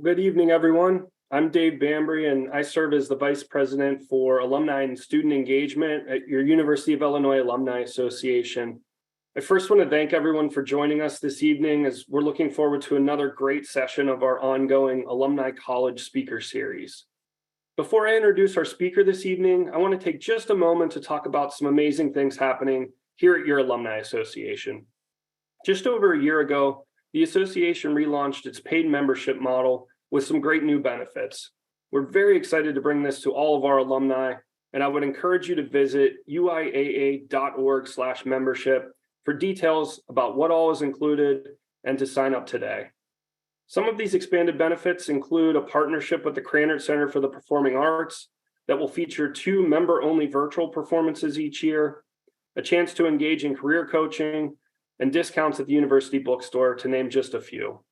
Good evening, everyone. I'm Dave Bambry, and I serve as the Vice President for Alumni and Student Engagement at your University of Illinois Alumni Association. I first want to thank everyone for joining us this evening as we're looking forward to another great session of our ongoing Alumni College Speaker Series. Before I introduce our speaker this evening, I want to take just a moment to talk about some amazing things happening here at your Alumni Association. Just over a year ago, the association relaunched its paid membership model with some great new benefits. We're very excited to bring this to all of our alumni, and I would encourage you to visit uiaa.org/membership for details about what all is included and to sign up today. Some of these expanded benefits include a partnership with the Krannert Center for the Performing Arts that will feature 2 member-only virtual performances each year, a chance to engage in career coaching, and discounts at the university bookstore, to name just a few.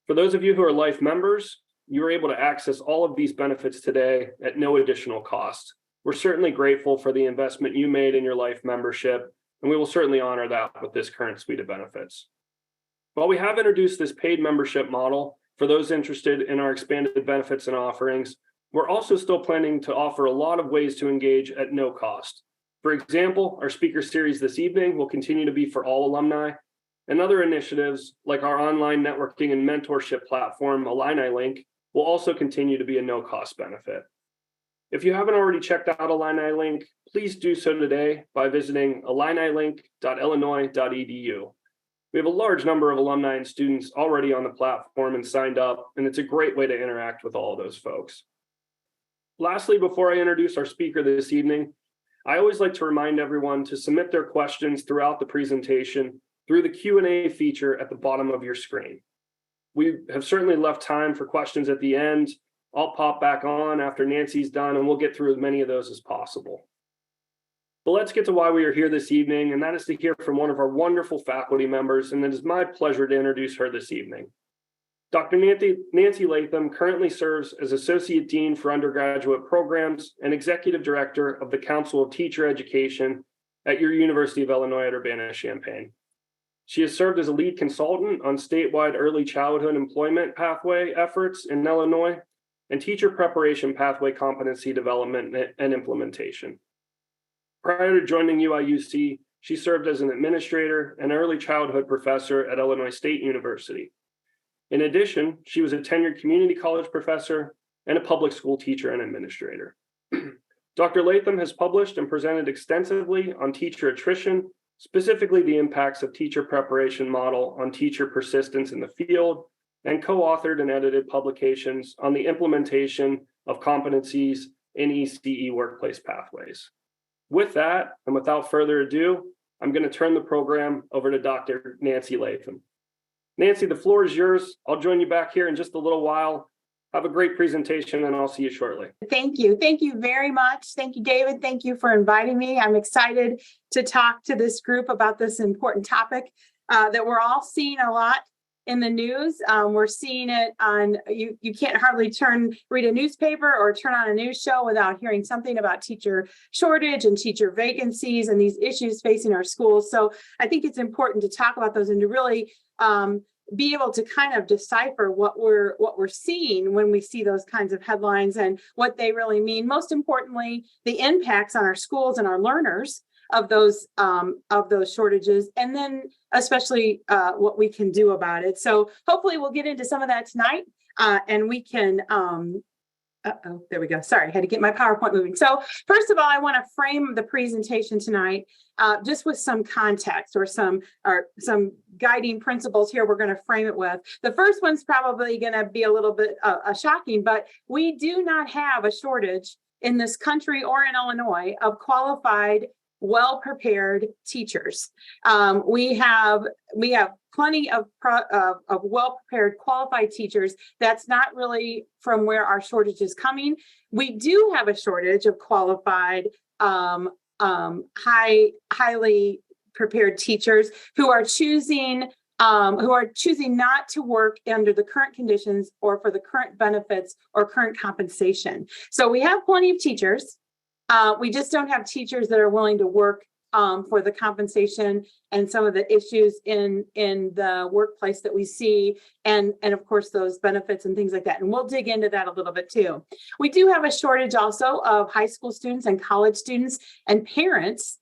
For those of you who are Life members, you are able to access all of these benefits today at no additional cost. We're certainly grateful for the investment you made in your Life membership, and we will certainly honor that with this current suite of benefits. While we have introduced this paid membership model for those interested in our expanded benefits and offerings, we're also still planning to offer a lot of ways to engage at no cost. For example, our speaker series this evening will continue to be for all alumni, and other initiatives like our online networking and mentorship platform, Alumni Link, will also continue to be a no-cost benefit. If you haven't already checked out Alumni Link, please do so today by visiting alumnilink.illinois.edu. We have a large number of alumni and students already on the platform and signed up, and it's a great way to interact with all of those folks. Lastly, before I introduce our speaker this evening, I always like to remind everyone to submit their questions throughout the presentation through the Q&A feature at the bottom of your screen. We have certainly left time for questions at the end. I'll pop back on after Nancy's done, and we'll get through as many of those as possible. But let's get to why we are here this evening, and that is to hear from one of our wonderful faculty members, and it is my pleasure to introduce her this evening. Dr. Nancy Latham currently serves as Associate Dean for Undergraduate Programs and Executive Director of the Council of Teacher Education at your University of Illinois at Urbana-Champaign. She has served as a lead consultant on statewide early childhood employment pathway efforts in Illinois and teacher preparation pathway competency development and implementation. Prior to joining UIUC, she served as an administrator and early childhood professor at Illinois State University. In addition, she was a tenured community college professor and a public school teacher and administrator. Dr. Latham has published and presented extensively on teacher attrition, specifically the impacts of teacher preparation model on teacher persistence in the field, and co-authored and edited publications on the implementation of competencies in ECE workplace pathways. With that, and without further ado, I'm going to turn the program over to Dr. Nancy Latham. Nancy, the floor is yours. I'll join you back here in just a little while. Have a great presentation, and I'll see you shortly. Thank you. Thank you very much. Thank you, David. Thank you for inviting me. I'm excited to talk to this group about this important topic that we're all seeing a lot in the news. We're seeing it on, you can't hardly read a newspaper or turn on a news show without hearing something about teacher shortage and teacher vacancies and these issues facing our schools. So I think it's important to talk about those and to really be able to kind of decipher what we're seeing when we see those kinds of headlines and what they really mean. Most importantly, the impacts on our schools and our learners of those shortages, and then especially what we can do about it. So hopefully we'll get into some of that tonight, and we can. There we go. Sorry, I had to get my PowerPoint moving. So first of all, I want to frame the presentation tonight just with some context or some guiding principles here we're going to frame it with. The first one's probably going to be a little bit shocking, but we do not have a shortage in this country or in Illinois of qualified, well-prepared teachers. We have plenty of well-prepared, qualified teachers. That's not really from where our shortage is coming. We do have a shortage of qualified, highly prepared teachers who are choosing not to work under the current conditions or for the current benefits or current compensation. So we have plenty of teachers. We just don't have teachers that are willing to work for the compensation and some of the issues in the workplace that we see, and of course those benefits and things like that. And we'll dig into that a little bit too. We do have a shortage also of high school students and college students and parents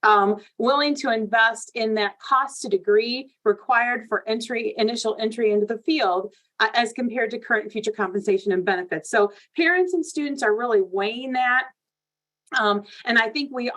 willing to invest in that cost to degree required for initial entry into the field as compared to current and future compensation and benefits. So parents and students are really weighing that. And I think we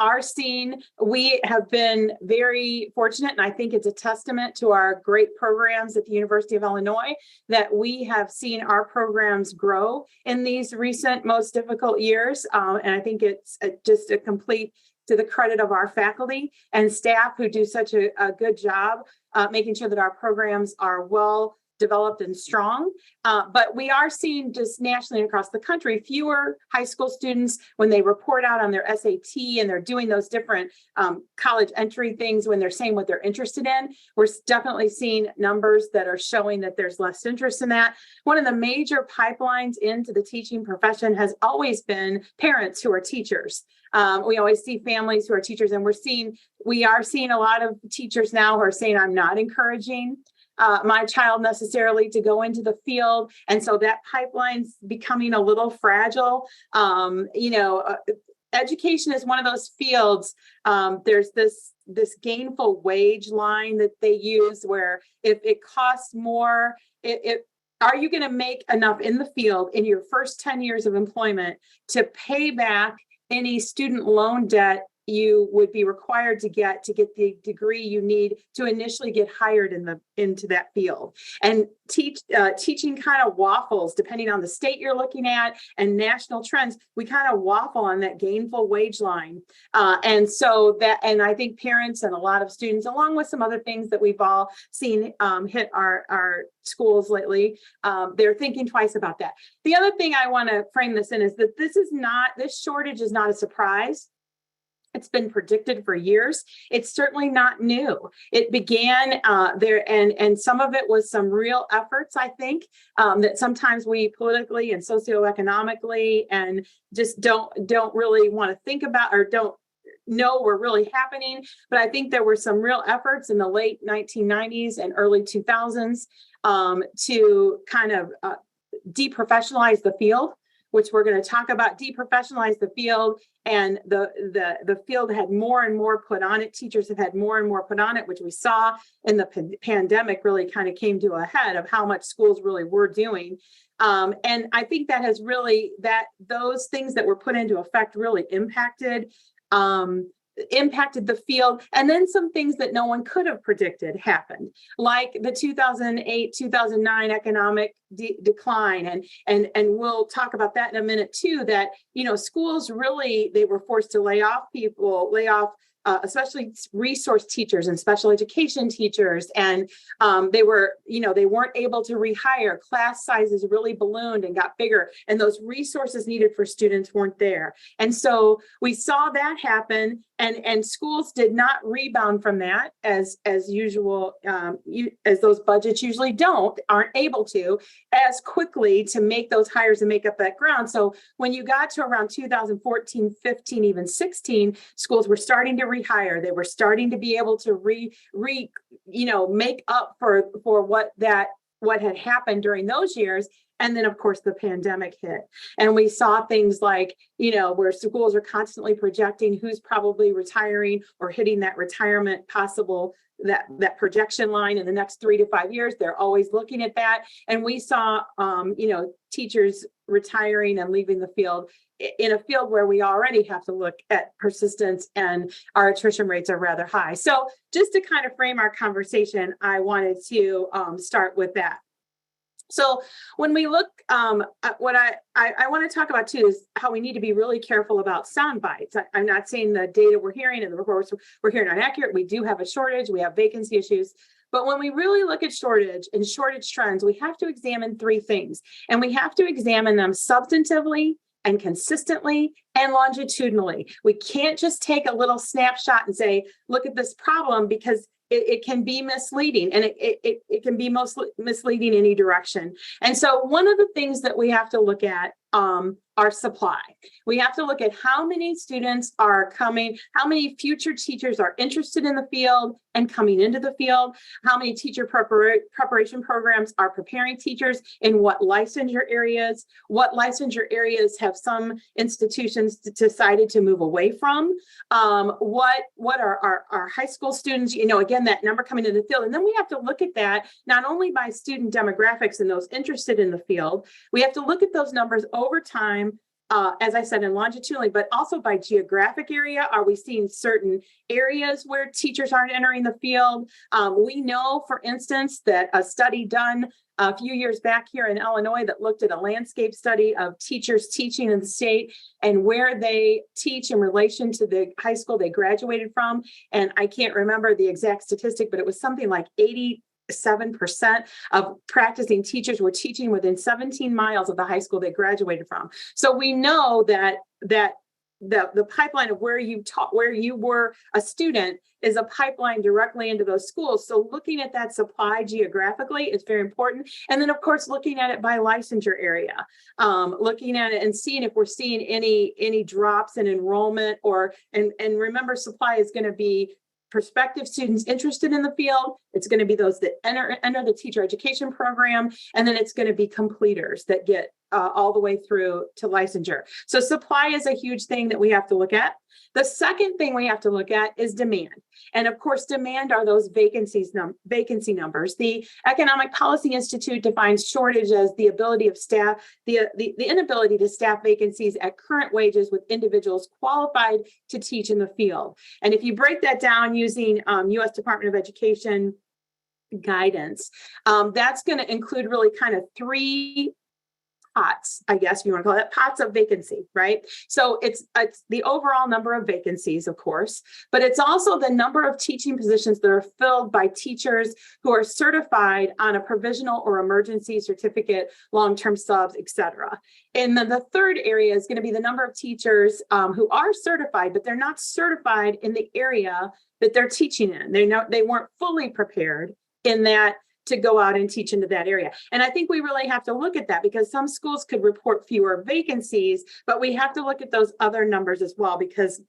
have been very fortunate, and I think it's a testament to our great programs at the University of Illinois that we have seen our programs grow in these recent, most difficult years. And I think it's just a complete to the credit of our faculty and staff who do such a good job making sure that our programs are well developed and strong. But we are seeing just nationally across the country, fewer high school students when they report out on their SAT and they're doing those different college entry things when they're saying what they're interested in. We're definitely seeing numbers that are showing that there's less interest in that. One of the major pipelines into the teaching profession has always been parents who are teachers. We always see families who are teachers, and we are seeing a lot of teachers now who are saying, I'm not encouraging my child necessarily to go into the field. And so that pipeline's becoming a little fragile. Education is one of those fields. There's this gainful wage line that they use where if it costs more, are you going to make enough in the field in your first 10 years of employment to pay back any student loan debt you would be required to get the degree you need to initially get hired into that field? And teaching kind of waffles depending on the state you're looking at and national trends. We kind of waffle on that gainful wage line, and I think parents and a lot of students, along with some other things that we've all seen hit our schools lately, they're thinking twice about that. The other thing I want to frame this in is that this shortage is not a surprise. It's been predicted for years. It's certainly not new. It began there, and some of it was some real efforts, I think, that sometimes we politically and socioeconomically and just don't really want to think about or don't know were really happening. But I think there were some real efforts in the late 1990s and early 2000s to kind of deprofessionalize the field, which we're going to talk about. Deprofessionalize the field, and the field had more and more put on it. Teachers have had more and more put on it, which we saw in the pandemic really kind of came to a head of how much schools really were doing. And I think that has really, those things that were put into effect really impacted the field. And then some things that no one could have predicted happened, like the 2008-2009 economic decline. And we'll talk about that in a minute too, that, schools really, they were forced to lay off especially resource teachers and special education teachers. And they weren't able to rehire. Class sizes really ballooned and got bigger, and those resources needed for students weren't there. And so we saw that happen, and schools did not rebound from that as usual, as those budgets usually aren't able to as quickly to make those hires and make up that ground. So when you got to around 2014, 15, even 16, schools were starting to rehire. They were starting to be able to make up for what had happened during those years. And then, of course, the pandemic hit. And we saw things like, where schools are constantly projecting who's probably retiring or hitting that retirement possible, that projection line in the next 3 to 5 years. They're always looking at that. And we saw, teachers retiring and leaving the field in a field where we already have to look at persistence, and our attrition rates are rather high. So just to kind of frame our conversation, I wanted to start with that. So when we look, what I want to talk about too is how we need to be really careful about sound bites. I'm not saying the data we're hearing and the reports we're hearing are inaccurate. We do have a shortage. We have vacancy issues. But when we really look at shortage and shortage trends, we have to examine 3 things. And we have to examine them substantively and consistently and longitudinally. We can't just take a little snapshot and say, look at this problem, because it can be misleading, and it can be most misleading in any direction. And so one of the things that we have to look at our supply. We have to look at how many students are coming, how many future teachers are interested in the field and coming into the field, how many teacher preparation programs are preparing teachers in what licensure areas have some institutions decided to move away from, what are our high school students, again, that number coming into the field. And then we have to look at that not only by student demographics and those interested in the field, we have to look at those numbers over time, as I said, in longitudinally, but also by geographic area. Are we seeing certain areas where teachers aren't entering the field? We know, for instance, that a study done a few years back here in Illinois that looked at a landscape study of teachers teaching in the state and where they teach in relation to the high school they graduated from. And I can't remember the exact statistic, but it was something like 87% of practicing teachers were teaching within 17 miles of the high school they graduated from. So we know that the pipeline of where you were a student is a pipeline directly into those schools. So looking at that supply geographically is very important. And then, of course, looking at it by licensure area, looking at it and seeing if we're seeing any drops in enrollment and remember, supply is going to be prospective students interested in the field. It's going to be those that enter the teacher education program, and then it's going to be completers that get all the way through to licensure. So supply is a huge thing that we have to look at. The second thing we have to look at is demand. And of course, demand are those vacancy numbers. The Economic Policy Institute defines shortage as the ability of staff, the inability to staff vacancies at current wages with individuals qualified to teach in the field. And if you break that down using U.S. Department of Education guidance, that's going to include really kind of three pots, I guess you want to call it, pots of vacancy, right? So it's the overall number of vacancies, of course, but it's also the number of teaching positions that are filled by teachers who are certified on a provisional or emergency certificate, long-term subs, etc. And then the third area is going to be the number of teachers who are certified, but they're not certified in the area that they're teaching in. They weren't fully prepared in that to go out and teach into that area. And I think we really have to look at that because some schools could report fewer vacancies, but we have to look at those other numbers as well, because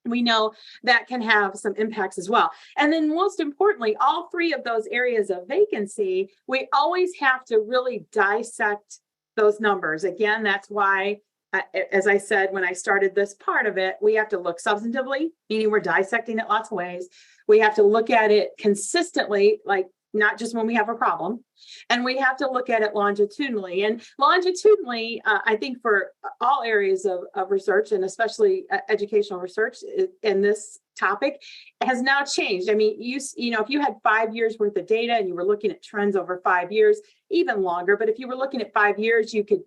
we know that can have some impacts as well. And then most importantly, all three of those areas of vacancy, we always have to really dissect those numbers. Again, that's why, as I said, when I started this part of it, we have to look substantively, meaning we're dissecting it lots of ways. We have to look at it consistently, like not just when we have a problem, and we have to look at it longitudinally. And longitudinally, I think for all areas of research, and especially educational research in this topic, has now changed. I mean, if you had 5 years worth of data and you were looking at trends over 5 years, even longer, but if you were looking at 5 years, you could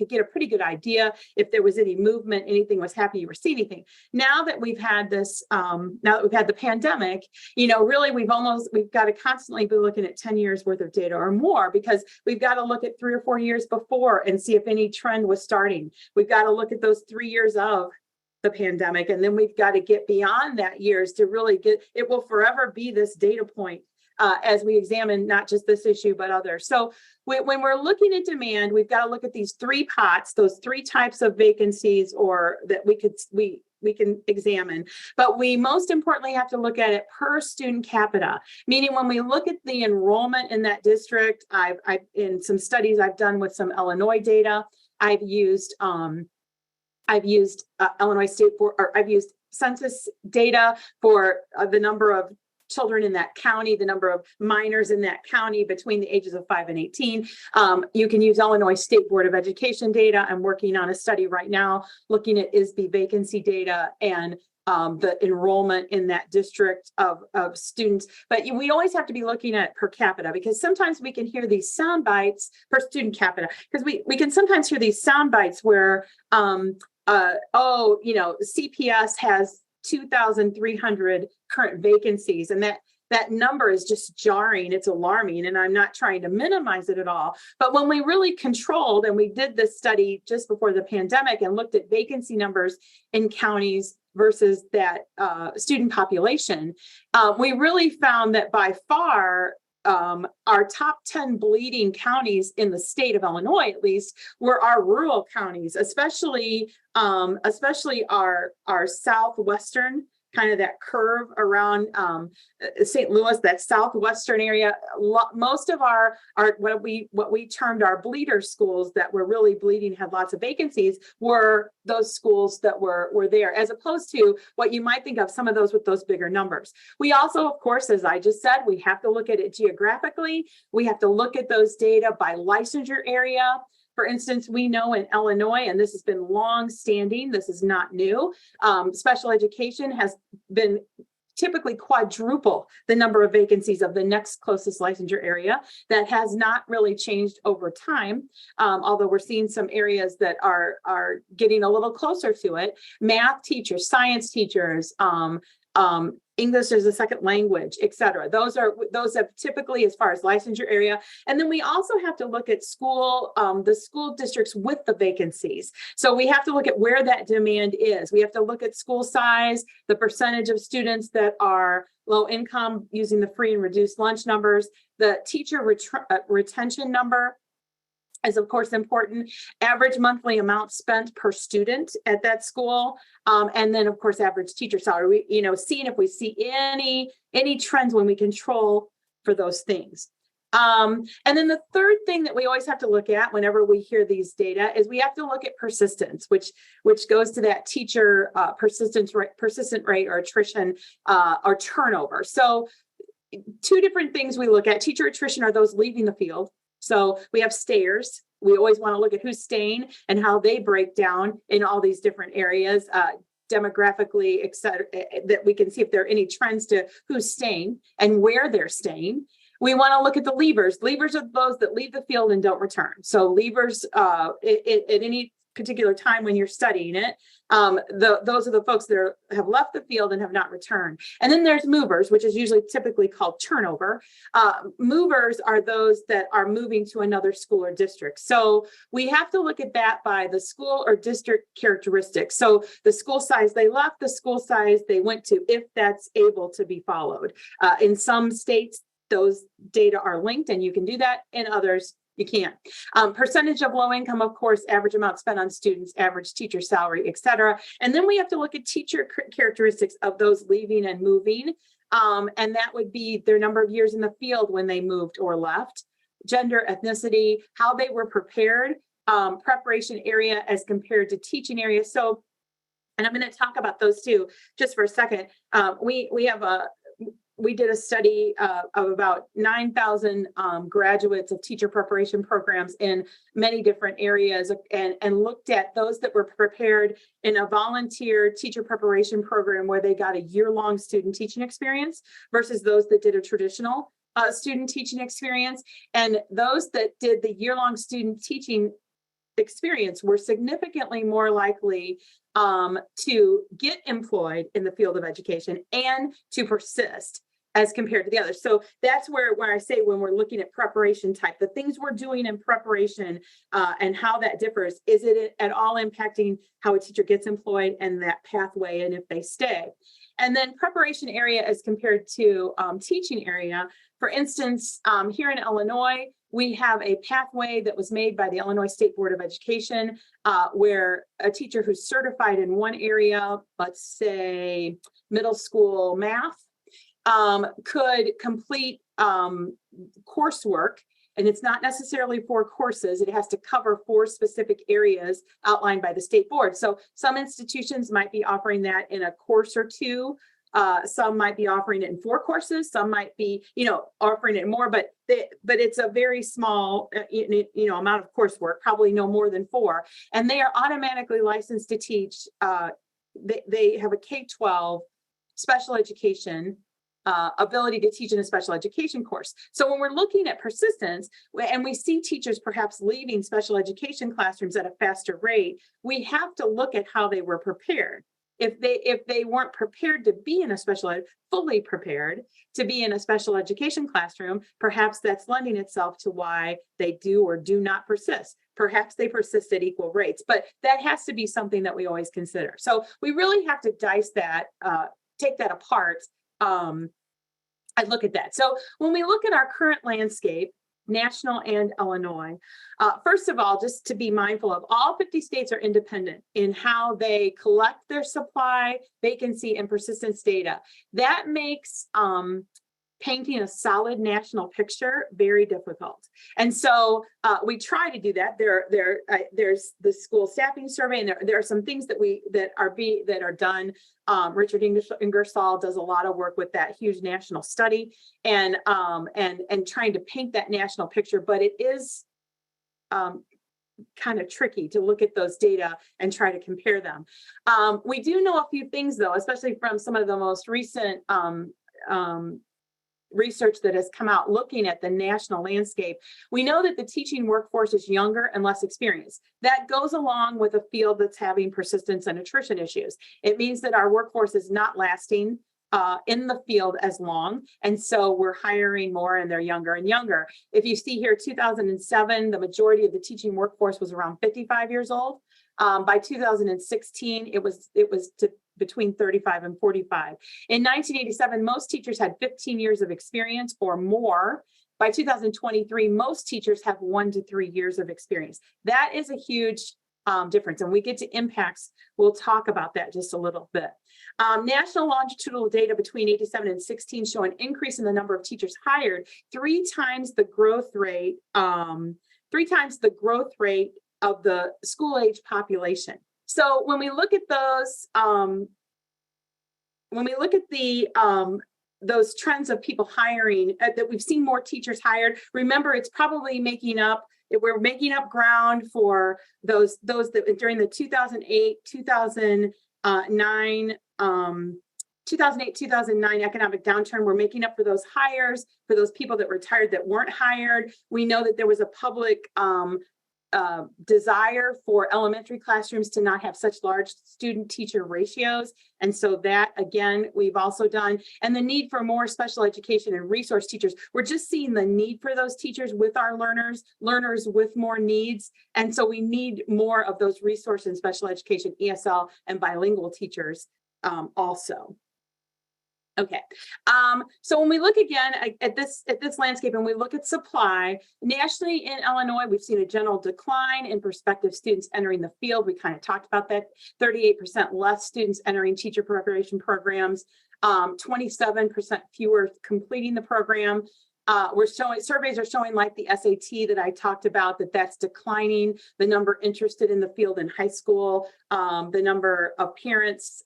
get a pretty good idea if there was any movement, anything was happening, you were seeing anything. Now that we've had this, now that we've had the pandemic, really we've got to constantly be looking at 10 years worth of data or more, because we've got to look at 3 or 4 years before and see if any trend was starting. We've got to look at those 3 years of the pandemic, and then we've got to get beyond that years to really get, it will forever be this data point as we examine not just this issue, but others. So when we're looking at demand, we've got to look at these three pots, those three types of vacancies, or that we can examine. But we most importantly have to look at it per student capita, meaning when we look at the enrollment in that district, I've in some studies I've done with some Illinois data, I've used Illinois State Board, or I've used census data for the number of children in that county, the number of minors in that county between the ages of 5 and 18. You can use Illinois State Board of Education data. I'm working on a study right now looking at ISB vacancy data and the enrollment in that district of students. But we always have to be looking at per capita, because sometimes we can hear these sound bites per student capita, because we can sometimes hear these sound bites where, CPS has 2,300 current vacancies, and that number is just jarring. It's alarming, and I'm not trying to minimize it at all. But when we really controlled, and we did this study just before the pandemic and looked at vacancy numbers in counties versus that student population, we really found that by far our top 10 bleeding counties in the state of Illinois, at least, were our rural counties, especially our southwestern, kind of that curve around St. Louis, that southwestern area. Most of our what we termed our bleeder schools that were really bleeding, had lots of vacancies, were those schools that were there, as opposed to what you might think of, some of those with those bigger numbers. We also, of course, as I just said, we have to look at it geographically. We have to look at those data by licensure area. For instance, we know in Illinois, and this has been long-standing, this is not new, special education has been typically quadruple the number of vacancies of the next closest licensure area. That has not really changed over time, although we're seeing some areas that are getting a little closer to it. Math teachers, science teachers, English as a second language, et cetera. Those have typically, as far as licensure area. And then we also have to look at the school districts with the vacancies. So we have to look at where that demand is. We have to look at school size, the percentage of students that are low income using the free and reduced lunch numbers, the teacher retention number is of course important, average monthly amount spent per student at that school, and then of course average teacher salary. Seeing if we see any trends when we control for those things. And then the third thing that we always have to look at whenever we hear these data is we have to look at persistence, which goes to that teacher persistent rate or attrition or turnover. So two different things we look at. Teacher attrition are those leaving the field. So we have stayers. We always want to look at who's staying and how they break down in all these different areas, demographically, et cetera, that we can see if there are any trends to who's staying and where they're staying. We want to look at the leavers. Leavers are those that leave the field and don't return. So leavers at any particular time when you're studying it, those are the folks that have left the field and have not returned. And then there's movers, which is typically called turnover. Movers are those that are moving to another school or district. So we have to look at that by the school or district characteristics. So the school size they left, the school size they went to, if that's able to be followed. In some states, those data are linked and you can do that. In others, you can't. Percentage of low income, of course, average amount spent on students, average teacher salary, et cetera. And then we have to look at teacher characteristics of those leaving and moving. And that would be their number of years in the field when they moved or left, gender, ethnicity, how they were prepared, preparation area as compared to teaching area. So, and I'm going to talk about those too, just for a second. We did a study of about 9,000 graduates of teacher preparation programs in many different areas and looked at those that were prepared in a volunteer teacher preparation program where they got a year-long student teaching experience versus those that did a traditional student teaching experience. And those that did the year-long student teaching experience were significantly more likely to get employed in the field of education and to persist as compared to the others. So that's where I say when we're looking at preparation type, the things we're doing in preparation and how that differs, is it at all impacting how a teacher gets employed and that pathway and if they stay? And then preparation area as compared to teaching area. For instance, here in Illinois, we have a pathway that was made by the Illinois State Board of Education where a teacher who's certified in one area, let's say middle school math, could complete coursework, and it's not necessarily 4 courses. It has to cover 4 specific areas outlined by the state board. So some institutions might be offering that in a course or 2. Some might be offering it in 4 courses. Some might be, offering it more, but it's a very small, amount of coursework, probably no more than 4. And they are automatically licensed to teach. They have a K-12 special education ability to teach in a special education course. So when we're looking at persistence and we see teachers perhaps leaving special education classrooms at a faster rate, we have to look at how they were prepared. If they weren't prepared to be in a fully prepared to be in a special education classroom, perhaps that's lending itself to why they do or do not persist. Perhaps they persist at equal rates, but that has to be something that we always consider. So we really have to dice that, take that apart I look at that. So when we look at our current landscape, national and Illinois, first of all, just to be mindful of, all 50 states are independent in how they collect their supply, vacancy, and persistence data. That makes painting a solid national picture very difficult. And so we try to do that. There's the school staffing survey, and there are some things that are done. Richard Ingersoll does a lot of work with that huge national study and trying to paint that national picture, but it is kind of tricky to look at those data and try to compare them. We do know a few things though, especially from some of the most recent research that has come out looking at the national landscape. We know that the teaching workforce is younger and less experienced. That goes along with a field that's having persistence and attrition issues. It means that our workforce is not lasting in the field as long. And so we're hiring more and they're younger and younger. If you see here, 2007, the majority of the teaching workforce was around 55 years old. By 2016, it was between 35 and 45. In 1987, most teachers had 15 years of experience or more. By 2023, most teachers have 1 to 3 years of experience. That is a huge difference. And we get to impacts. We'll talk about that just a little bit. National longitudinal data between 87 and 16 show an increase in the number of teachers hired, 3 times the growth rate, of the school age population. So when we look at those, those trends of people hiring, that we've seen more teachers hired, remember it's probably we're making up ground for those that during the 2008, 2009 economic downturn, we're making up for those hires, for those people that retired that weren't hired. We know that there was a public desire for elementary classrooms to not have such large student-teacher ratios. And so that, again, we've also done. And the need for more special education and resource teachers. We're just seeing the need for those teachers with our learners with more needs. And so we need more of those resource and special education, ESL, and bilingual teachers also. Okay, so when we look again at this landscape and we look at supply, nationally in Illinois, we've seen a general decline in prospective students entering the field. We kind of talked about that, 38% less students entering teacher preparation programs, 27% fewer completing the program. Surveys are showing, like the SAT that I talked about, that's declining. The number interested in the field in high school, the number of parents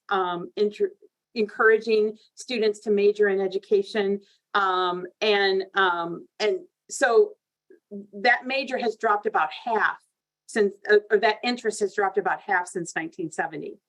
encouraging students to major in education. And so that major has dropped about half since, or that interest has dropped about half since 1970.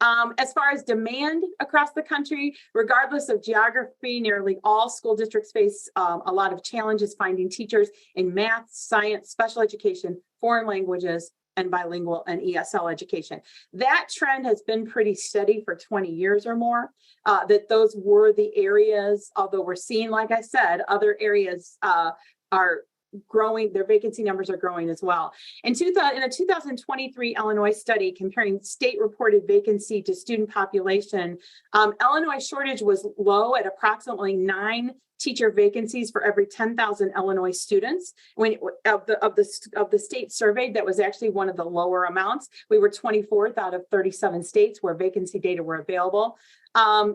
As far as demand across the country, regardless of geography, nearly all school districts face a lot of challenges finding teachers in math, science, special education, foreign languages, and bilingual and ESL education. That trend has been pretty steady for 20 years or more, that those were the areas, although we're seeing, like I said, other areas are growing, their vacancy numbers are growing as well. In a 2023 Illinois study comparing state reported vacancy to student population, Illinois shortage was low at approximately 9 teacher vacancies for every 10,000 Illinois students. When of the state surveyed, that was actually one of the lower amounts. We were 24th out of 37 states where vacancy data were available. 80%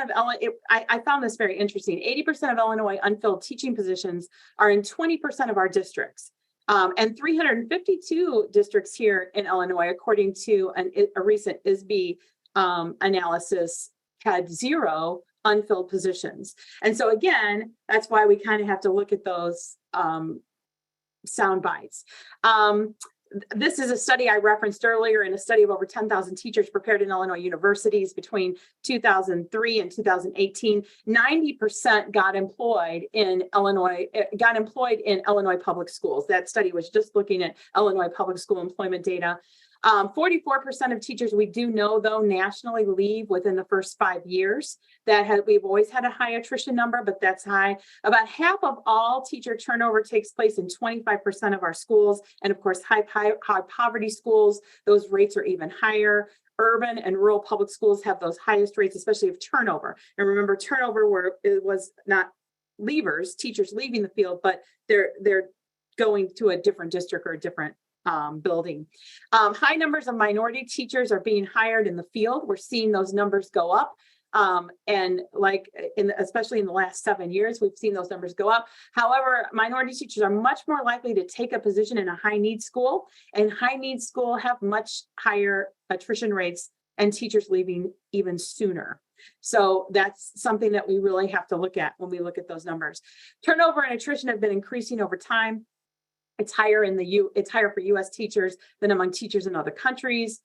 of Illinois, I found this very interesting. 80% of Illinois unfilled teaching positions are in 20% of our districts. And 352 districts here in Illinois, according to a recent ISB analysis, had 0 unfilled positions. And so again, that's why we kind of have to look at those sound bites. This is a study I referenced earlier, in a study of over 10,000 teachers prepared in Illinois universities between 2003 and 2018. 90% got employed in Illinois public schools. That study was just looking at Illinois public school employment data. 44% of teachers we do know, though, nationally leave within the first 5 years. We've always had a high attrition number, but that's high. About half of all teacher turnover takes place in 25% of our schools. And of course, high poverty schools, those rates are even higher. Urban and rural public schools have those highest rates, especially of turnover. And remember, turnover where it was not leavers, teachers leaving the field, but they're going to a different district or a different building. High numbers of minority teachers are being hired in the field. We're seeing those numbers go up. And especially in the last 7 years, we've seen those numbers go up. However, minority teachers are much more likely to take a position in a high need school, and high need school have much higher attrition rates and teachers leaving even sooner. So that's something that we really have to look at when we look at those numbers. Turnover and attrition have been increasing over time. It's higher for U.S. teachers than among teachers in other countries.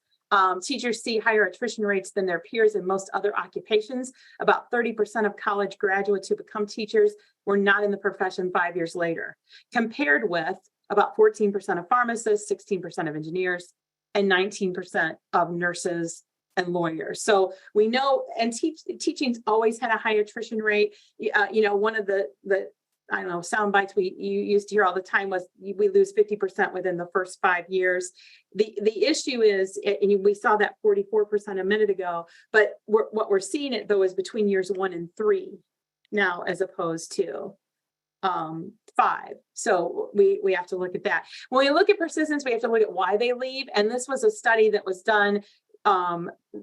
Teachers see higher attrition rates than their peers in most other occupations. About 30% of college graduates who become teachers were not in the profession 5 years later, compared with about 14% of pharmacists, 16% of engineers, and 19% of nurses and lawyers. So we know, and teaching's always had a high attrition rate. One of the I don't know, sound bites you used to hear all the time was we lose 50% within the first 5 years. The issue is, and we saw that 44% a minute ago, but what we're seeing it though is between years 1 and 3 now, as opposed to 5. So we have to look at that. When we look at persistence, we have to look at why they leave. And this was a study that was done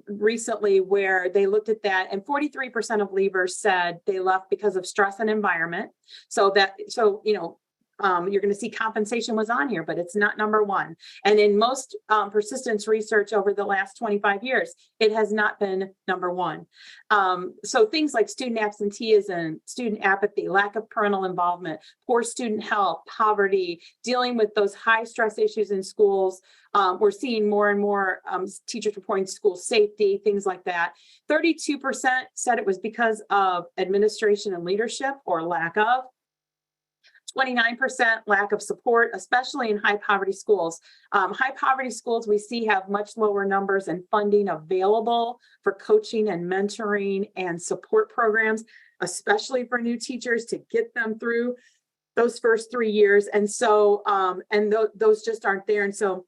recently where they looked at that, and 43% of leavers said they left because of stress and environment. You're going to see compensation was on here, but it's not number one. And in most persistence research over the last 25 years, it has not been number one. So things like student absenteeism, student apathy, lack of parental involvement, poor student health, poverty, dealing with those high stress issues in schools. We're seeing more and more teachers reporting school safety, things like that. 32% said it was because of administration and leadership or lack of. 29% lack of support, especially in high poverty schools. High poverty schools we see have much lower numbers and funding available for coaching and mentoring and support programs, especially for new teachers to get them through those first 3 years. And so, those just aren't there. And so,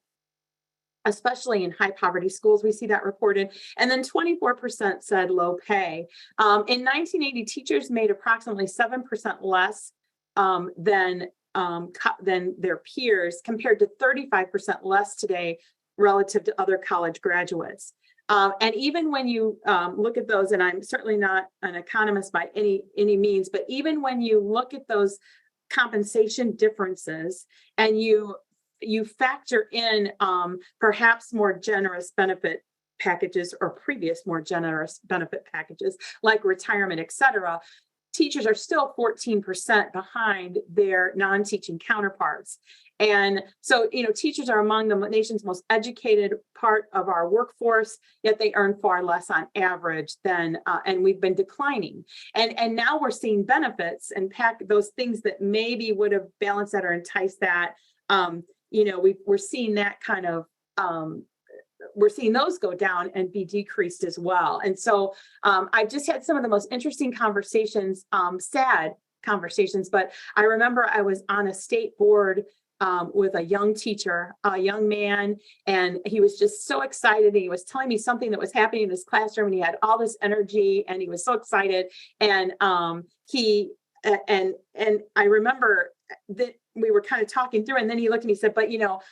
especially in high poverty schools, we see that reported. And then 24% said low pay. In 1980, teachers made approximately 7% less than their peers, compared to 35% less today relative to other college graduates. And even when you look at those, and I'm certainly not an economist by any means, but even when you look at those compensation differences and you factor in perhaps more generous benefit packages or previous more generous benefit packages like retirement, et cetera, teachers are still 14% behind their non-teaching counterparts. And so, teachers are among the nation's most educated part of our workforce, yet they earn far less on average than, and we've been declining. And now we're seeing benefits and those things that maybe would have balanced that or enticed that. We're seeing that kind of, we're seeing those go down and be decreased as well. And so I've just had some of the most interesting conversations, sad conversations, but I remember I was on a state board with a young teacher, a young man, and he was just so excited. He was telling me something that was happening in his classroom, and he had all this energy and he was so excited. And I remember that we were kind of talking through, and then he looked at me and said, but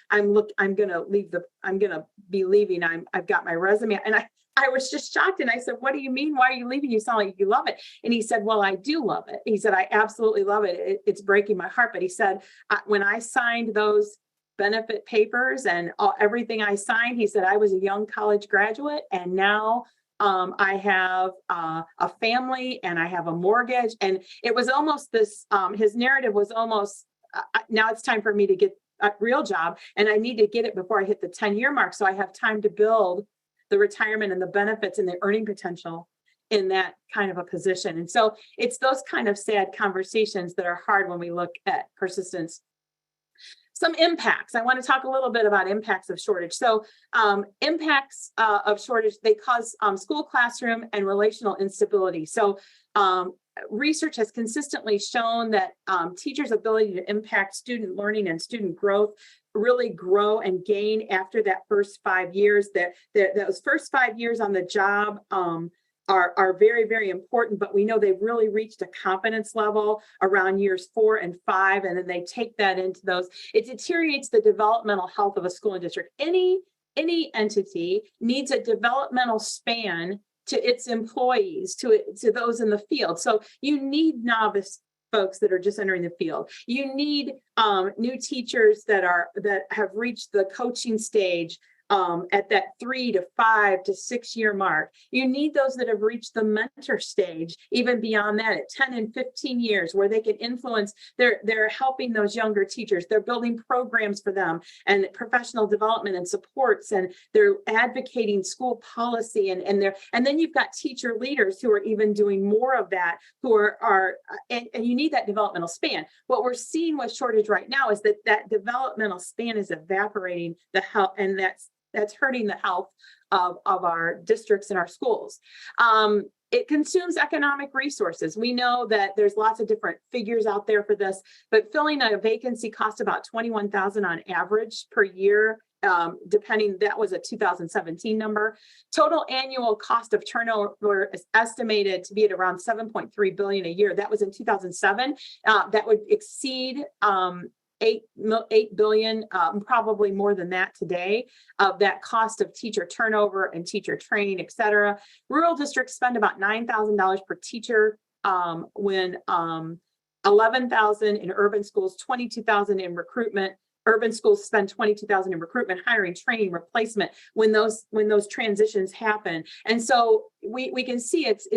I'm going to be leaving. I've got my resume. And I was just shocked. And I said, what do you mean? Why are you leaving? You sound like you love it. And he said, well, I do love it. He said, I absolutely love it. It's breaking my heart. But he said, when I signed those benefit papers and everything I signed, he said, I was a young college graduate, and now I have a family and I have a mortgage. And it was almost this, his narrative was almost, now it's time for me to get a real job, and I need to get it before I hit the 10-year mark. So I have time to build the retirement and the benefits and the earning potential in that kind of a position. And so it's those kind of sad conversations that are hard when we look at persistence. Some impacts. I want to talk a little bit about impacts of shortage. So impacts of shortage, they cause school, classroom, and relational instability. So research has consistently shown that teachers' ability to impact student learning and student growth really grow and gain after that first 5 years. Those first 5 years on the job are very, very important, but we know they've really reached a competence level around years 4 and 5, and then they take that into those. It deteriorates the developmental health of a school and district. Any entity needs a developmental span to its employees, to those in the field. So you need novice folks that are just entering the field. You need new teachers that have reached the coaching stage at that 3 to 5 to 6 year mark. You need those that have reached the mentor stage, even beyond that, at 10 and 15 years, where they can influence. They're helping those younger teachers. They're building programs for them and professional development and supports, and they're advocating school policy. And then you've got teacher leaders who are even doing more of that, who are and you need that developmental span. What we're seeing with shortage right now is that developmental span is evaporating the health, and that's hurting the health of our districts and our schools. It consumes economic resources. We know that there's lots of different figures out there for this, but filling a vacancy costs about $21,000 on average per year, depending. That was a 2017 number. Total annual cost of turnover is estimated to be at around $7.3 billion a year. That was in 2007. That would exceed $8 billion, probably more than that today, of that cost of teacher turnover and teacher training, et cetera. Rural districts spend about $9,000 per teacher, when $11,000 in urban schools, $22,000 in recruitment. Urban schools spend $22,000 in recruitment, hiring, training, replacement when those transitions happen. And so we can see it's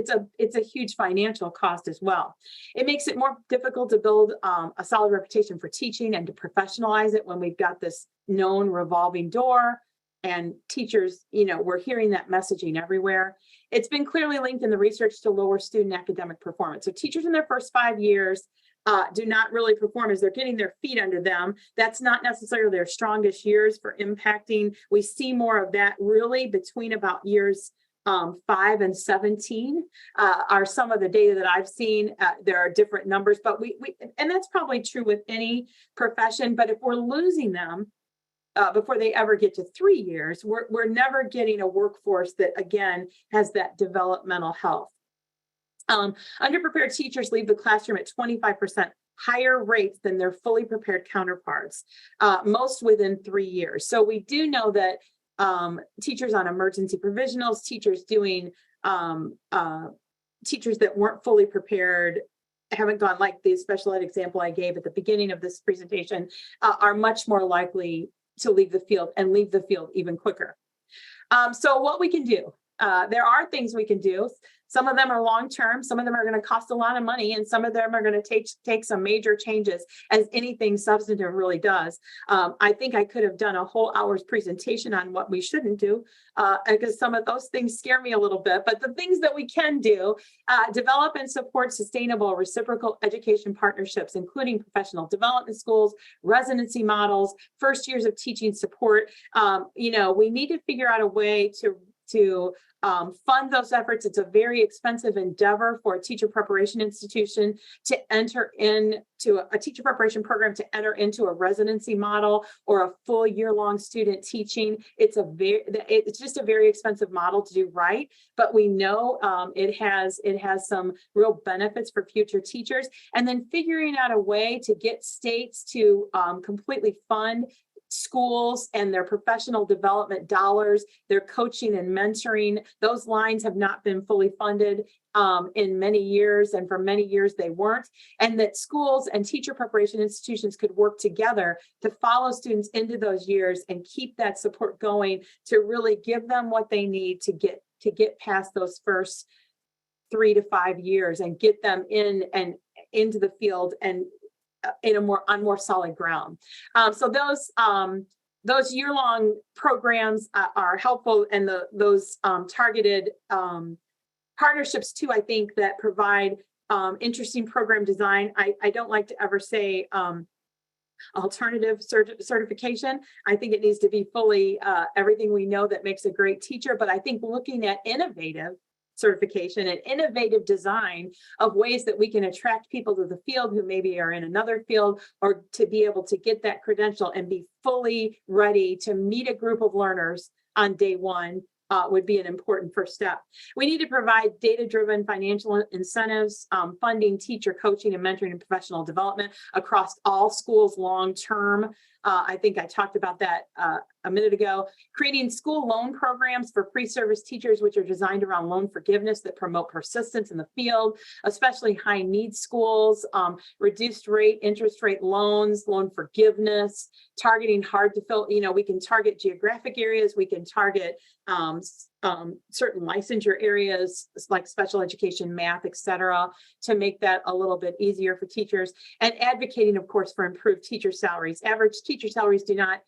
a huge financial cost as well. It makes it more difficult to build a solid reputation for teaching and to professionalize it when we've got this known revolving door. And teachers, we're hearing that messaging everywhere. It's been clearly linked in the research to lower student academic performance. So teachers in their first 5 years do not really perform as they're getting their feet under them. That's not necessarily their strongest years for impacting. We see more of that really between about years 5 and 17 are some of the data that I've seen. There are different numbers, but and that's probably true with any profession. But if we're losing them before they ever get to 3 years, we're never getting a workforce that, again, has that developmental health. Underprepared teachers leave the classroom at 25% higher rates than their fully prepared counterparts, most within 3 years. So we do know that teachers on emergency provisionals, teachers doing teachers that weren't fully prepared, haven't gone, like the special ed example I gave at the beginning of this presentation, are much more likely to leave the field and leave the field even quicker. So what we can do, there are things we can do. Some of them are long-term, some of them are going to cost a lot of money, and some of them are going to take some major changes, as anything substantive really does. I think I could have done a whole hour's presentation on what we shouldn't do, because some of those things scare me a little bit. But the things that we can do, develop and support sustainable reciprocal education partnerships, including professional development schools, residency models, first years of teaching support. We need to figure out a way to fund those efforts. It's a very expensive endeavor for a teacher preparation institution to enter into a teacher preparation program, to enter into a residency model or a full year-long student teaching. It's just a very expensive model to do right, but we know it has some real benefits for future teachers. And then figuring out a way to get states to completely fund schools and their professional development dollars, their coaching and mentoring. Those lines have not been fully funded in many years, and for many years they weren't. And that schools and teacher preparation institutions could work together to follow students into those years and keep that support going, to really give them what they need to get past those first 3 to 5 years and get them into the field and on more solid ground. So those year-long programs are helpful, and those targeted partnerships too, I think, that provide interesting program design. I don't like to ever say alternative certification. I think it needs to be fully everything we know that makes a great teacher, but I think looking at innovative certification and innovative design of ways that we can attract people to the field who maybe are in another field, or to be able to get that credential and be fully ready to meet a group of learners on day one would be an important first step. We need to provide data-driven financial incentives, funding teacher coaching and mentoring and professional development across all schools long-term. I think I talked about that a minute ago. Creating school loan programs for pre-service teachers, which are designed around loan forgiveness that promote persistence in the field, especially high need schools, reduced rate, interest rate loans, loan forgiveness, targeting hard to fill, we can target geographic areas, we can target certain licensure areas like special education, math, et cetera, to make that a little bit easier for teachers, and advocating, of course, for improved teacher salaries. Average teacher salaries do not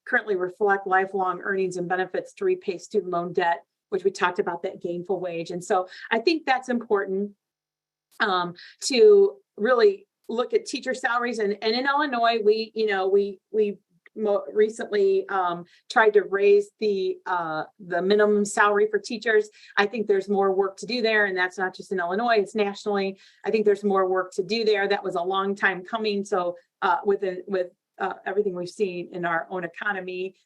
currently reflect lifelong earnings and benefits to repay student loan debt, which we talked about, that gainful wage. And so I think that's important to really look at teacher salaries. And in Illinois, we recently tried to raise the minimum salary for teachers. I think there's more work to do there, and that's not just in Illinois, it's nationally. I think there's more work to do there. That was a long time coming. So with everything we've seen in our own economy,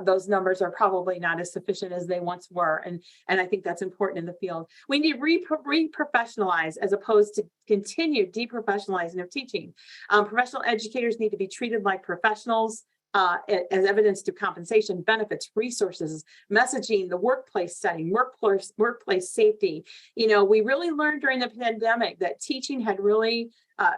those numbers are probably not as sufficient as they once were. And I think that's important in the field. We need re-professionalize as opposed to continue deprofessionalizing of teaching. Professional educators need to be treated like professionals, as evidenced through compensation, benefits, resources, messaging, the workplace setting, workplace safety. We really learned during the pandemic that teaching had really,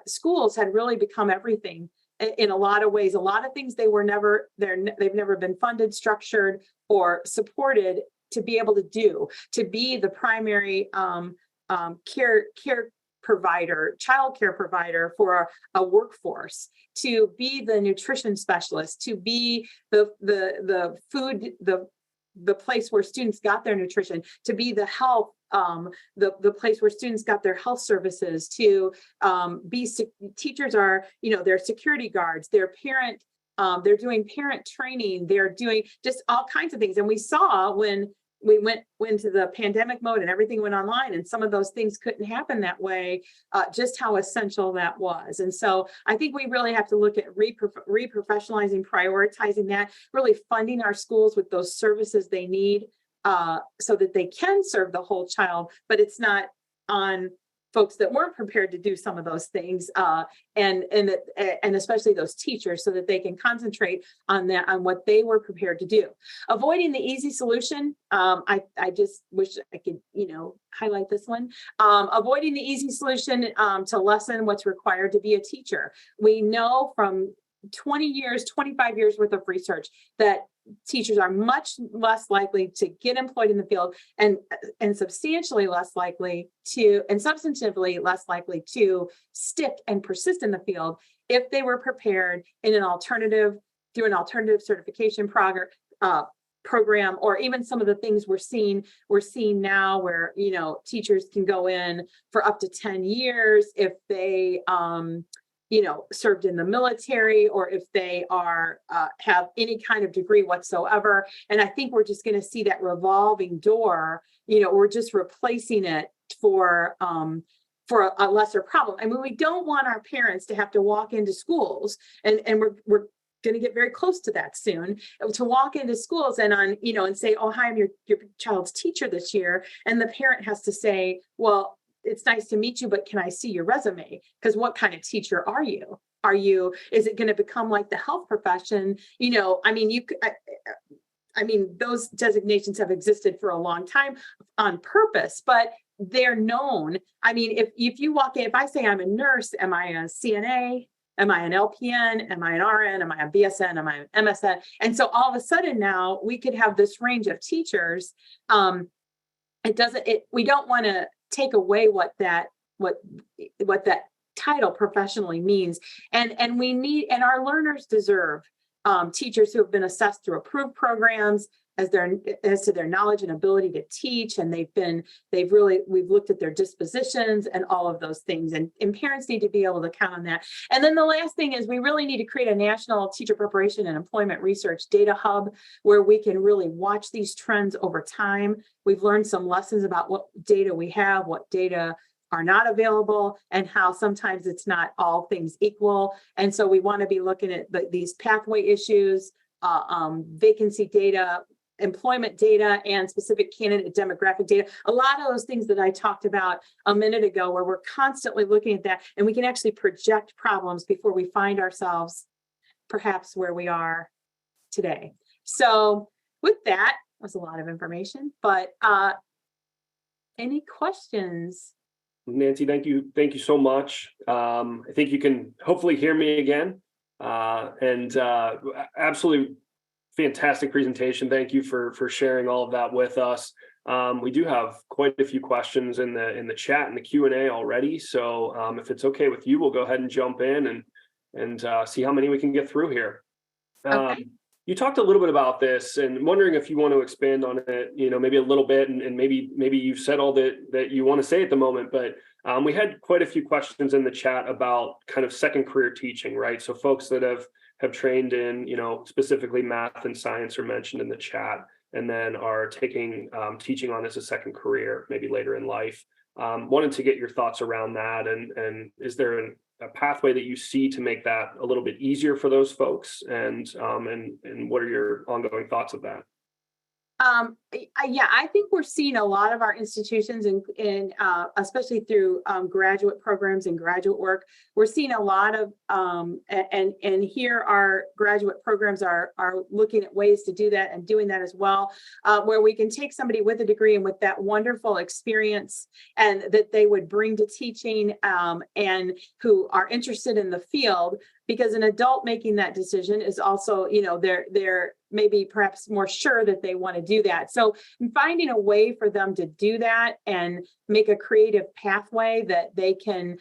schools had really become everything in a lot of ways. A lot of things they've never been funded, structured, or supported to be able to do, to be the primary care provider, child care provider for a workforce, to be the nutrition specialist, to be the food, the place where students got their nutrition, to be the health, the place where students got their health services, to be teachers are, they're security guards, they're doing parent training, they're doing just all kinds of things. And we saw when we went into the pandemic mode and everything went online, and some of those things couldn't happen that way, just how essential that was. And so I think we really have to look at re-professionalizing, prioritizing that, really funding our schools with those services they need so that they can serve the whole child, but it's not on folks that weren't prepared to do some of those things, and especially those teachers, so that they can concentrate on what they were prepared to do. Avoiding the easy solution. I just wish I could, highlight this one. Avoiding the easy solution to lessen what's required to be a teacher. We know from 20 years, 25 years worth of research that teachers are much less likely to get employed in the field, and substantially less likely to, and substantively less likely to stick and persist in the field if they were prepared in an alternative, through an alternative certification program, or even some of the things we're seeing now where, teachers can go in for up to 10 years if they, served in the military, or if they are have any kind of degree whatsoever. And I think we're just going to see that revolving door. We're just replacing it for a lesser problem. I mean, we don't want our parents to have to walk into schools, and we're going to get very close to that soon, to walk into schools and and say, "Oh, hi, I'm your child's teacher this year," and the parent has to say, "Well, it's nice to meet you, but can I see your resume? Because what kind of teacher are you? Is it going to become like the health profession? Those designations have existed for a long time on purpose, but they're known. I mean, if you walk in, if I say I'm a nurse, am I a CNA? Am I an LPN? Am I an RN? Am I a BSN? Am I an MSN? And so all of a sudden now we could have this range of teachers. We don't want to take away what that title professionally means, and we need, and our learners deserve teachers who have been assessed through approved programs, as to their knowledge and ability to teach. And we've looked at their dispositions and all of those things. And parents need to be able to count on that. And then the last thing is we really need to create a national teacher preparation and employment research data hub where we can really watch these trends over time. We've learned some lessons about what data we have, what data are not available, and how sometimes it's not all things equal. And so we want to be looking at these pathway issues, vacancy data, employment data, and specific candidate demographic data. A lot of those things that I talked about a minute ago, where we're constantly looking at that, and we can actually project problems before we find ourselves perhaps where we are today. So with that was a lot of information, but any questions? Nancy, thank you so much. I think you can hopefully hear me again. And absolutely fantastic presentation. Thank you for sharing all of that with us. We do have quite a few questions in the chat and the Q&A already. So if it's okay with you, we'll go ahead and jump in and see how many we can get through here. Okay. You talked a little bit about this, and wondering if you want to expand on it, maybe a little bit, and maybe you've said all that you want to say at the moment, but we had quite a few questions in the chat about kind of second career teaching, right? So folks that have trained in, specifically math and science are mentioned in the chat, and then are taking teaching on as a second career, maybe later in life. Wanted to get your thoughts around that, and is there a pathway that you see to make that a little bit easier for those folks, and what are your ongoing thoughts of that? Yeah, I think we're seeing a lot of our institutions especially through graduate programs and graduate work. We're seeing a lot of and here our graduate programs are looking at ways to do that and doing that as well, where we can take somebody with a degree and with that wonderful experience and that they would bring to teaching, and who are interested in the field, because an adult making that decision is also, they're maybe perhaps more sure that they want to do that. So finding a way for them to do that and make a creative pathway that they can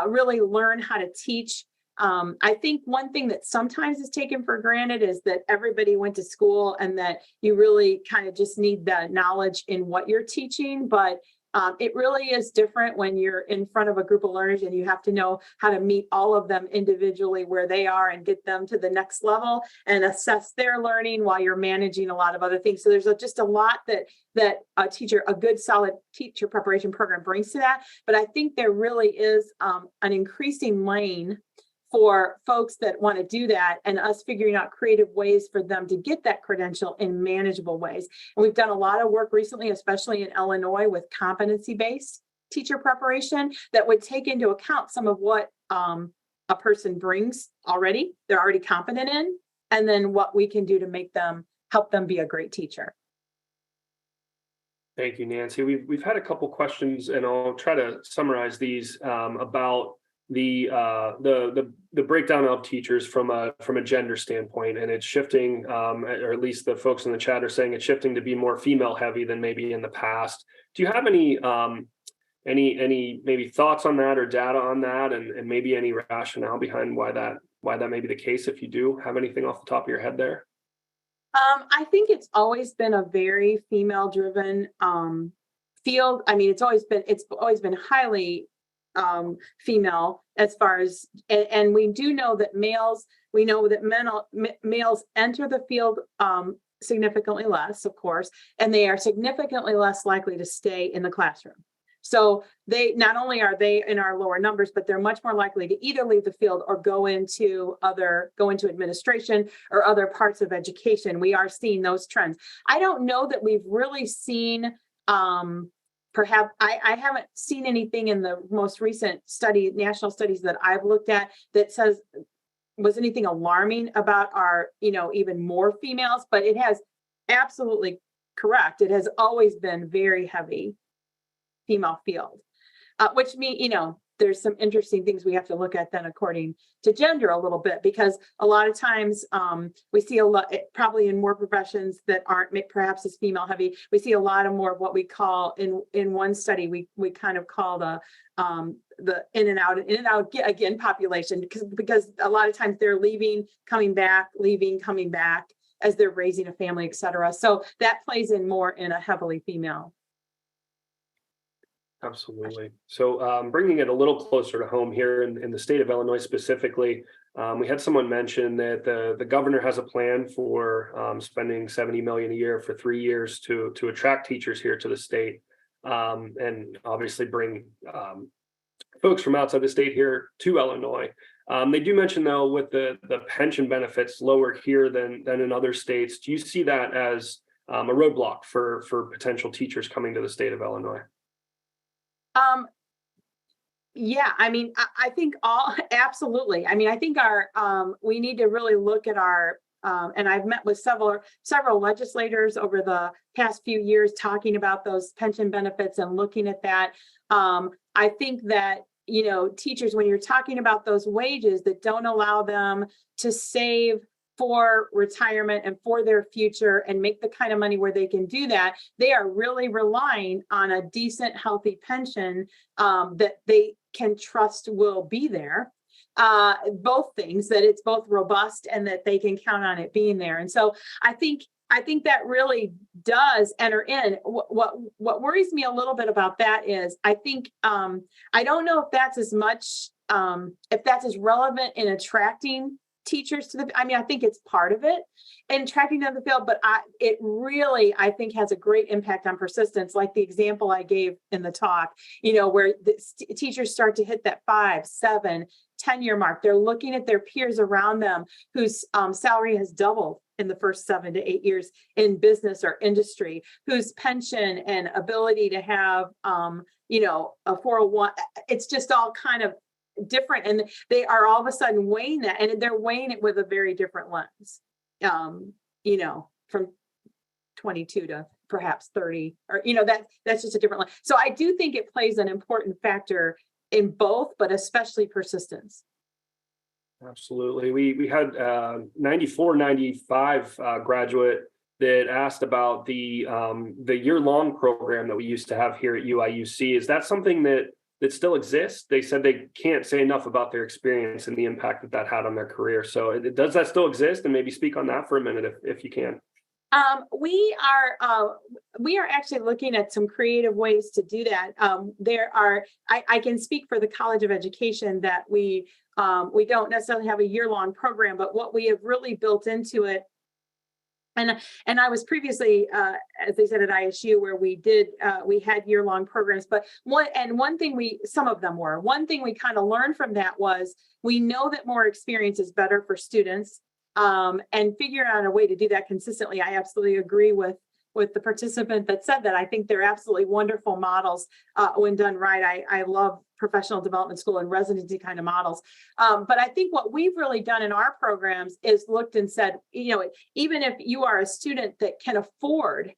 really learn how to teach. I think one thing that sometimes is taken for granted is that everybody went to school and that you really kind of just need the knowledge in what you're teaching. But it really is different when you're in front of a group of learners and you have to know how to meet all of them individually where they are and get them to the next level and assess their learning while you're managing a lot of other things. So there's just a lot that a good solid teacher preparation program brings to that. But I think there really is an increasing lane for folks that want to do that, and us figuring out creative ways for them to get that credential in manageable ways. And we've done a lot of work recently, especially in Illinois, with competency-based teacher preparation that would take into account some of what a person brings already, they're already competent in, and then what we can do to help them be a great teacher. Thank you, Nancy. We've had a couple questions, and I'll try to summarize these about the breakdown of teachers from a gender standpoint, and it's shifting, or at least the folks in the chat are saying it's shifting to be more female heavy than maybe in the past. Do you have any maybe thoughts on that or data on that, and maybe any rationale behind why that may be the case, if you do have anything off the top of your head there? I think it's always been a very female driven field. I mean, it's always been highly female as far as, and we do know that males enter the field significantly less, of course, and they are significantly less likely to stay in the classroom. So they not only are they in our lower numbers, but they're much more likely to either leave the field or go into administration or other parts of education. We are seeing those trends. I don't know that we've really seen perhaps I haven't seen anything in the most recent national studies that I've looked at that says was anything alarming about our, even more females, but it has absolutely correct. It has always been very heavy female field, which means, there's some interesting things we have to look at then according to gender a little bit, because a lot of times we see a lot, probably in more professions that aren't perhaps as female heavy, we see a lot of more of what we call in one study, we kind of call the in and out again population, because a lot of times they're leaving, coming back, leaving, coming back. as they're raising a family, et cetera. So that plays in more in a heavily female. Absolutely. So bringing it a little closer to home here in the state of Illinois specifically, we had someone mention that the governor has a plan for spending $70 million a year for 3 years to attract teachers here to the state, and obviously bring folks from outside the state here to Illinois. They do mention, though, with the pension benefits lower here than in other states. Do you see that as a roadblock for potential teachers coming to the state of Illinois? Yeah, I mean, I think absolutely. I mean, I think we need to really look at our, and I've met with several legislators over the past few years talking about those pension benefits and looking at that. I think that, teachers, when you're talking about those wages that don't allow them to save for retirement and for their future and make the kind of money where they can do that, they are really relying on a decent, healthy pension that they can trust will be there. Both things, that it's both robust and that they can count on it being there. And so I think that really does enter in. What worries me a little bit about that is I think I don't know if that's as much if that's as relevant in attracting teachers to I think it's part of it and tracking to the field, but it really, I think, has a great impact on persistence, like the example I gave in the talk, where the teachers start to hit that 5, 7, 10-year mark. They're looking at their peers around them whose salary has doubled in the first 7 to 8 years in business or industry, whose pension and ability to have, a 401, it's just all kind of different, and they are all of a sudden weighing that, and they're weighing it with a very different lens, from 22 to perhaps 30, or that's just a different lens. So I do think it plays an important factor in both, but especially persistence. Absolutely. We had 94, 95 graduate that asked about the year-long program that we used to have here at UIUC. Is that something that still exists? They said they can't say enough about their experience and the impact that had on their career. So does that still exist? And maybe speak on that for a minute if you can. We are actually looking at some creative ways to do that. I can speak for the College of Education that we don't necessarily have a year-long program, but what we have really built into it. And I was previously, as they said, at ISU, where we had year-long programs, but one thing some of them were, one thing we kind of learned from that was we know that more experience is better for students, and figuring out a way to do that consistently. I absolutely agree with the participant that said that. I think they're absolutely wonderful models when done right. I love professional development school and residency kind of models. But I think what we've really done in our programs is looked and said, even if you are a student that can afford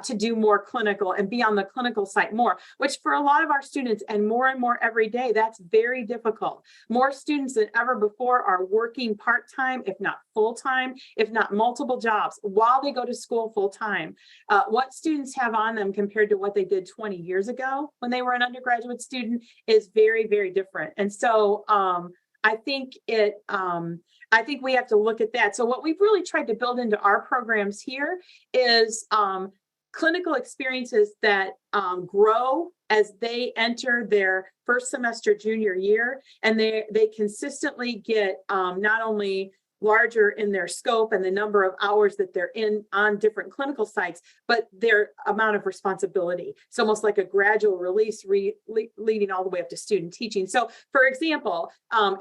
to do more clinical and be on the clinical site more, which for a lot of our students and more every day, that's very difficult. More students than ever before are working part-time, if not full-time, if not multiple jobs while they go to school full-time. What students have on them compared to what they did 20 years ago when they were an undergraduate student is very, very different. And so I think we have to look at that. So what we've really tried to build into our programs here is clinical experiences that grow as they enter their first semester junior year, and they consistently get not only larger in their scope and the number of hours that they're in on different clinical sites, but their amount of responsibility. It's almost like a gradual release leading all the way up to student teaching. So for example,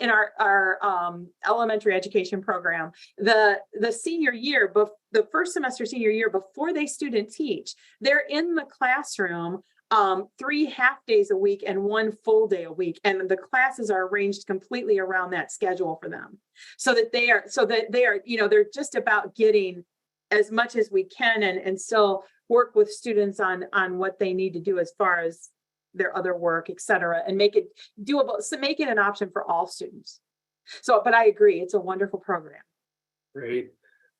in our elementary education program, the senior year, the first semester senior year, before they student teach, they're in the classroom 3 half days a week and 1 full day a week. And the classes are arranged completely around that schedule for them so that they are, they're just about getting as much as we can and still work with students on what they need to do as far as their other work, et cetera, and make it doable. So make it an option for all students. So, but I agree, it's a wonderful program. Great.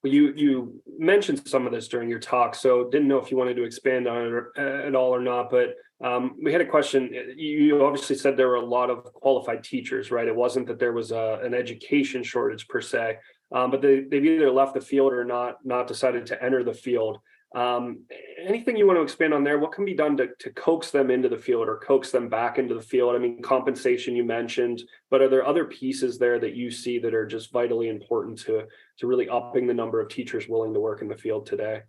Well, you mentioned some of this during your talk, so didn't know if you wanted to expand on it at all or not, but we had a question. You obviously said there were a lot of qualified teachers, right? It wasn't that there was an education shortage per se. but they've either left the field or not decided to enter the field. Anything you want to expand on there? What can be done to coax them into the field or coax them back into the field? I mean, compensation you mentioned, but are there other pieces there that you see that are just vitally important to really upping the number of teachers willing to work in the field today?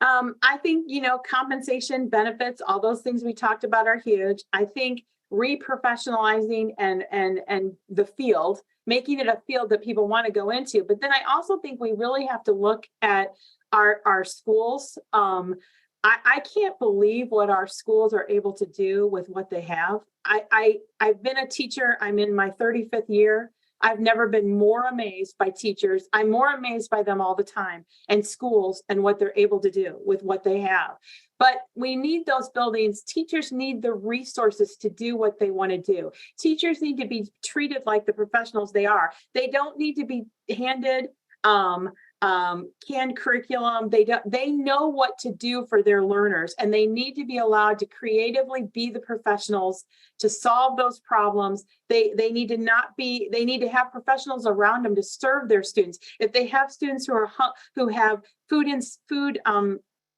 I think, compensation, benefits, all those things we talked about are huge. I think reprofessionalizing and the field, making it a field that people want to go into. But then I also think we really have to look at our schools. I can't believe what our schools are able to do with what they have. I've been a teacher. I'm in my 35th year. I've never been more amazed by teachers. I'm more amazed by them all the time, and schools and what they're able to do with what they have. But we need those buildings. Teachers need the resources to do what they want to do. Teachers need to be treated like the professionals they are. They don't need to be handed canned curriculum. They know what to do for their learners, and they need to be allowed to creatively be the professionals to solve those problems. They need to have professionals around them to serve their students. If they have students who have food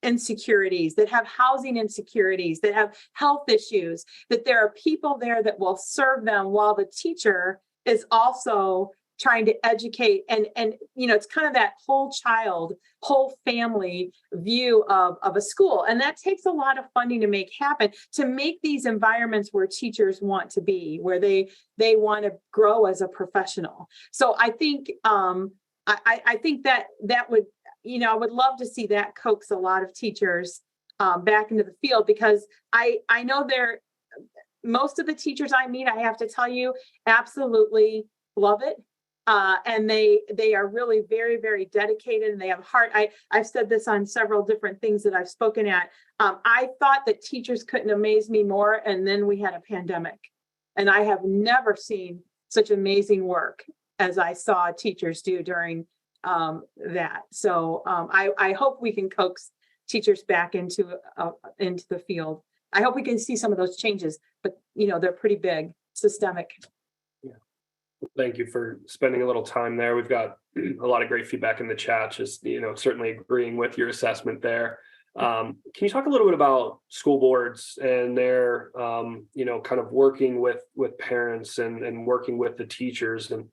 insecurities, that have housing insecurities, that have health issues, that there are people there that will serve them while the teacher is also trying to educate. And it's kind of that whole family view of a school. And that takes a lot of funding to make happen, to make these environments where teachers want to be, where they want to grow as a professional. So I think I think that would, I would love to see that coax a lot of teachers back into the field, because I know most of the teachers I meet, I have to tell you, absolutely love it. And they are really very, very dedicated, and they have heart. I've said this on several different things that I've spoken at. I thought that teachers couldn't amaze me more, and then we had a pandemic, and I have never seen such amazing work as I saw teachers do during that. So I hope we can coax teachers back into the field. I hope we can see some of those changes, but they're pretty big, systemic. Thank you for spending a little time there. We've got a lot of great feedback in the chat, just, certainly agreeing with your assessment there. Can you talk a little bit about school boards and their, kind of working with parents and working with the teachers? And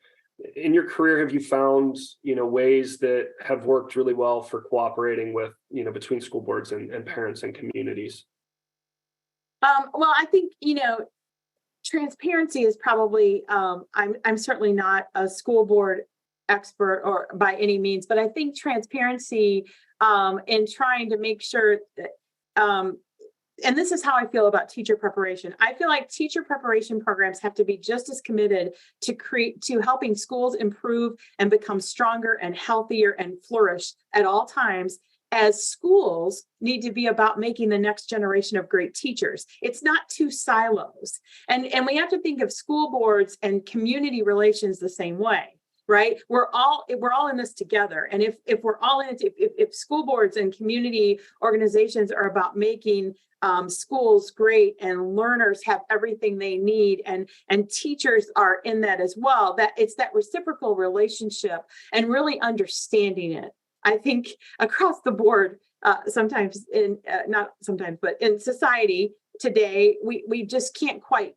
in your career, have you found, ways that have worked really well for cooperating with, between school boards and parents and communities? Well, I think, transparency is probably, I'm certainly not a school board expert or by any means, but I think transparency in trying to make sure that, and this is how I feel about teacher preparation. I feel like teacher preparation programs have to be just as committed to helping schools improve and become stronger and healthier and flourish at all times, as schools need to be about making the next generation of great teachers. It's not two silos. And we have to think of school boards and community relations the same way, right? We're all in this together. And if we're all in it, if school boards and community organizations are about making schools great and learners have everything they need, and teachers are in that as well, that it's that reciprocal relationship and really understanding it. I think across the board, sometimes not sometimes, but in society today, we just can't quite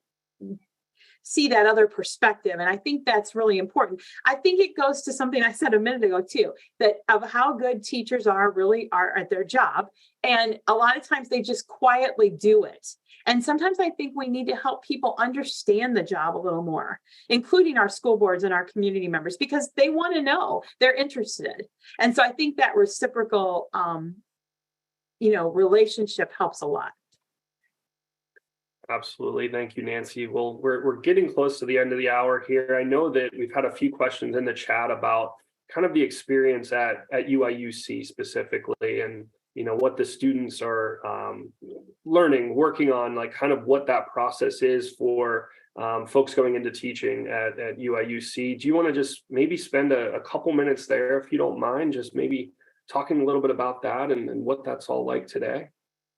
see that other perspective. And I think that's really important. I think it goes to something I said a minute ago too, that of how good teachers really are at their job. And a lot of times they just quietly do it. And sometimes I think we need to help people understand the job a little more, including our school boards and our community members, because they want to know, they're interested. And so I think that reciprocal, relationship helps a lot. Absolutely. Thank you, Nancy. Well, we're getting close to the end of the hour here. I know that we've had a few questions in the chat about kind of the experience at UIUC specifically, and what the students are learning, working on, like kind of what that process is for folks going into teaching at UIUC. Do you want to just maybe spend a couple minutes there, if you don't mind, just maybe talking a little bit about that and what that's all like today?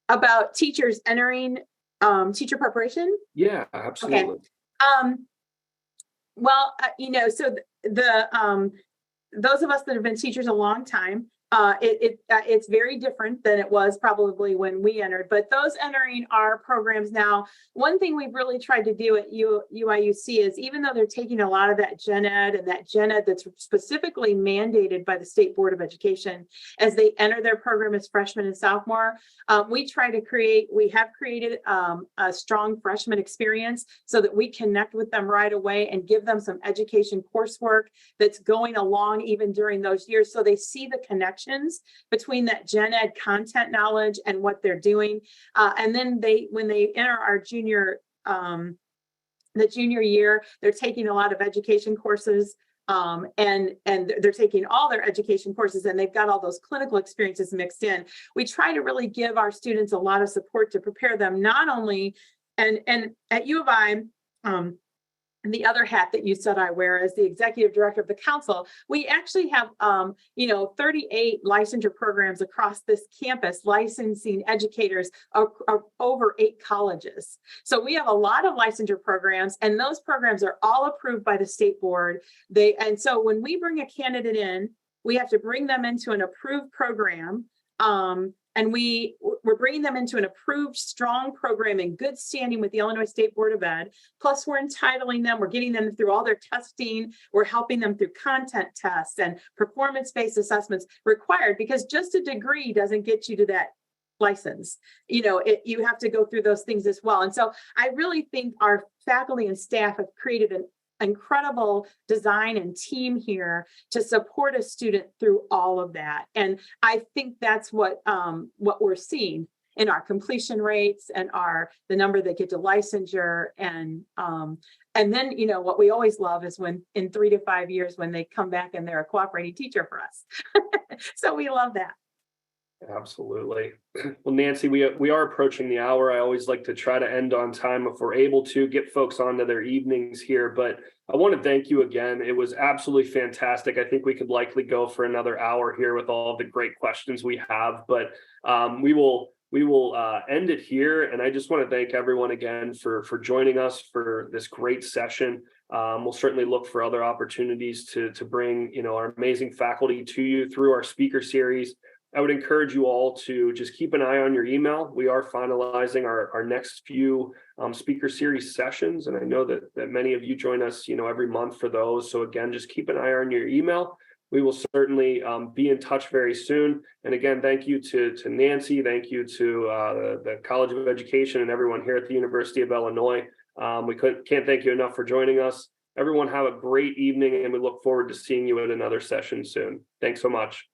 About teachers entering teacher preparation? Yeah, absolutely. Okay. Well, so those of us that have been teachers a long time, it's very different than it was probably when we entered. But those entering our programs now, one thing we've really tried to do at UIUC is, even though they're taking a lot of that gen ed and that gen ed that's specifically mandated by the State Board of Education as they enter their program as freshmen and sophomore, we have created a strong freshman experience so that we connect with them right away and give them some education coursework that's going along even during those years, so they see the connection between that gen ed content knowledge and what they're doing. And then when they enter our the junior year, they're taking a lot of education courses, and they're taking all their education courses, and they've got all those clinical experiences mixed in. We try to really give our students a lot of support to prepare them, not only, and at U of I, and the other hat that you said I wear as the executive director of the council, we actually have, 38 licensure programs across this campus, licensing educators of over 8 colleges. So we have a lot of licensure programs, and those programs are all approved by the state board. And so when we bring a candidate in, we have to bring them into an approved program. And we're bringing them into an approved, strong program in good standing with the Illinois State Board of Ed. Plus, we're entitling them. We're getting them through all their testing. We're helping them through content tests and performance-based assessments required, because just a degree doesn't get you to that license. You have to go through those things as well. And so I really think our faculty and staff have created an incredible design and team here to support a student through all of that. And I think that's what we're seeing in our completion rates and the number that get to licensure. And then, what we always love is when in 3 to 5 years, when they come back and they're a cooperating teacher for us. So we love that. Absolutely. Well, Nancy, we are approaching the hour. I always like to try to end on time if we're able to get folks onto their evenings here, but I want to thank you again. It was absolutely fantastic. I think we could likely go for another hour here with all of the great questions we have, but we will end it here. And I just want to thank everyone again for joining us for this great session. We'll certainly look for other opportunities to bring our amazing faculty to you through our speaker series. I would encourage you all to just keep an eye on your email. We are finalizing our next few speaker series sessions, and I know that many of you join us, every month for those. So again, just keep an eye on your email. We will certainly be in touch very soon. And again, thank you to Nancy. Thank you to the College of Education and everyone here at the University of Illinois. We can't thank you enough for joining us. Everyone have a great evening, and we look forward to seeing you at another session soon. Thanks so much.